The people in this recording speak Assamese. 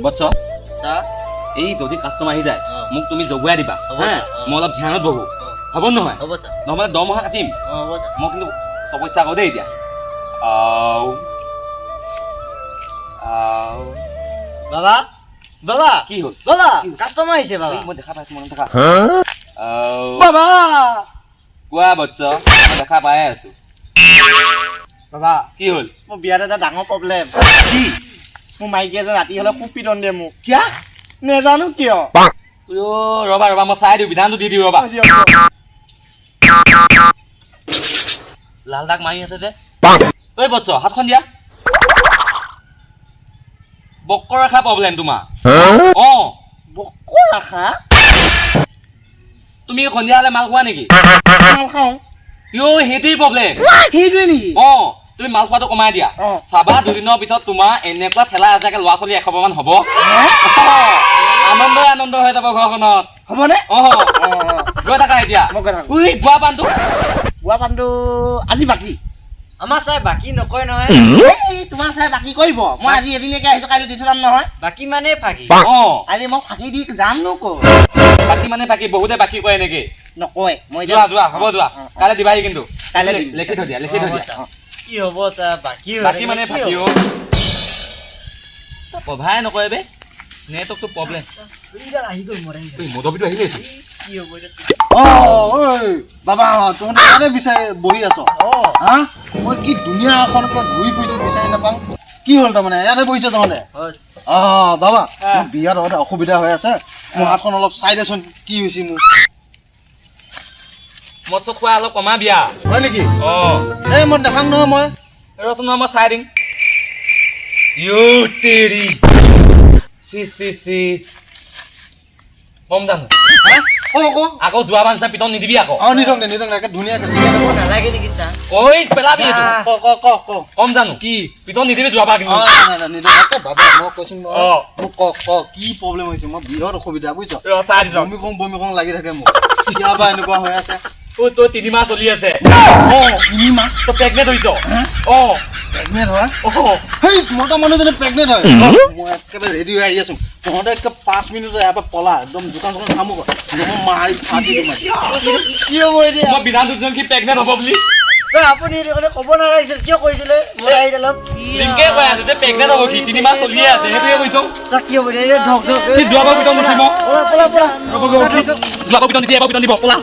বৎস এই যদি কাষ্টমাৰ আহি যায় মোক তুমি জগুৱাই দিবা মই অলপ ধ্যানত বহো হ'ব নহয় নহ'লে দৰমহা কাটিম মই কিন্তু সমস্যা আকৌ দেই এতিয়া বাবা বাবা কি হ'ল বাবা কাষ্টমাৰ আহিছে বাবা মই দেখা পাইছো মনত থকা বাবা কোৱা বৎস মই দেখা পাই আছো বাবা কি হ'ল মোৰ বিয়াত এটা ডাঙৰ প্ৰব্লেম কি মোৰ মাইকী এজন ৰাতি হ'লে খুব পিটন দিয়ে মোক কিয়া নেজানো কিয় ৰবা ৰবা মই চাই দিওঁ বিধানটো দি দিওঁ ৰবা লাল দাগ মাৰি আছে যে ঐ বৎস হাতখন দিয়া বক্কৰ ৰেখা প্ৰব্লেম তোমাৰ বক্কৰ ৰেখা তুমি সন্ধিয়া হ'লে মাল খোৱা নেকি মাল খাওঁ সেইটোৱেই প্ৰব্লেম সেইটোৱে নেকি তুমি মাল খোৱাটো কমাই দিয়া চাবা দুদিনৰ পিছত তোমাৰ এনেকুৱা ঠেলা আজাকে ল'ৰা ছোৱালী 100 মান হ'ব আনন্দ আনন্দ হৈ যাব ঘৰখনত হ'বনে গৈ থাকা এতিয়া বুঢ়া পাণটো আজি বাকী আমাৰ চাই বাকী নকয় নহয় তোমাৰ চাই বাকী কৰিব মই আজি এদিনলৈকে আহিছো কাইলৈ দিছো যাম নহয় বাকী মানে ফাঁকি আজি মই ফাঁকি দি যাম নকৌ বাকী মানে বাকী বহুতে বাকী কৰে নেকি নকয় মই যোৱা যোৱা হ'ব যোৱা কাইলৈ দিবাহি কিন্তু কাইলৈ লিখি থৈ দিয়া কি হ'ব ছাৰ বাকী মানে ফাঁকি কভাৰে নকৰে বে নেটৱৰ্কটো প্ৰব্লেম মদবিটো আহি গৈছো বাবা তহঁতে ইয়াতে বিচাৰি বহি আছ হা মই কি ধুনীয়া এখন ঘূৰি ফুৰিছো বিচাৰি নাপাওঁ কি হ'ল তাৰমানে ইয়াতে বহিছ তহঁতে বাবা বিয়াত লগতে অসুবিধা হৈ আছে মোৰ হাতখন অলপ চাই দেচোন কি হৈছে মোৰ মদ চদ খোৱা অলপ কমা বিয়া হয় নেকি এই মই দেখাম নহয় মই ৰচোন মই চাই দিম কম দাম আকৌ যোৱা বাৰ পিটন নিদিবি আকৌ নিদং ধুনীয়াকে নালাগে নেকি ছাৰ কৈ পেলাবি কম জানো কি পিটন নিদিবি যোৱা বাৰ কিন্তু বাবা মই কৈছো মোক কি প্ৰব্লেম হৈছে মই বিহত অসুবিধা বুজিছ বমি কম লাগি থাকে মোক কেতিয়াবা এনেকুৱা হৈ আছে তোৰ 3 মাহ চলি আছে 3 মাহ তই প্ৰেগনেণ্ট হৈছ প্ৰেগনেণ্ট হয় সেই মতা মানুহজনে প্ৰেগনেণ্ট হয় মই একেবাৰে ৰেডি হৈ আহি আছো তহঁতে একে 5 মিনিট ইয়াৰ পৰা পলা একদম দোকান খামো মাৰি ফাটি কি হ'ব এতিয়া মই বিধানটো কি প্ৰেগনেণ্ট হ'ব বুলি আপুনি ক'ব নালাগিছিল কিয় কৈছিলে মই আহি অলপ লিংকে কৈ আছে যে প্ৰেগনেণ্ট হ'ব কি 3 মাহ চলিয়ে আছে সেইটোৱে কৈছো কি হ'ব এতিয়া ঢক ঢক যোৱা বাৰ পিটন নুঠিব পলা যোৱা বাৰ পিটন নিদিয়ে এবাৰ পিটন দিব পলা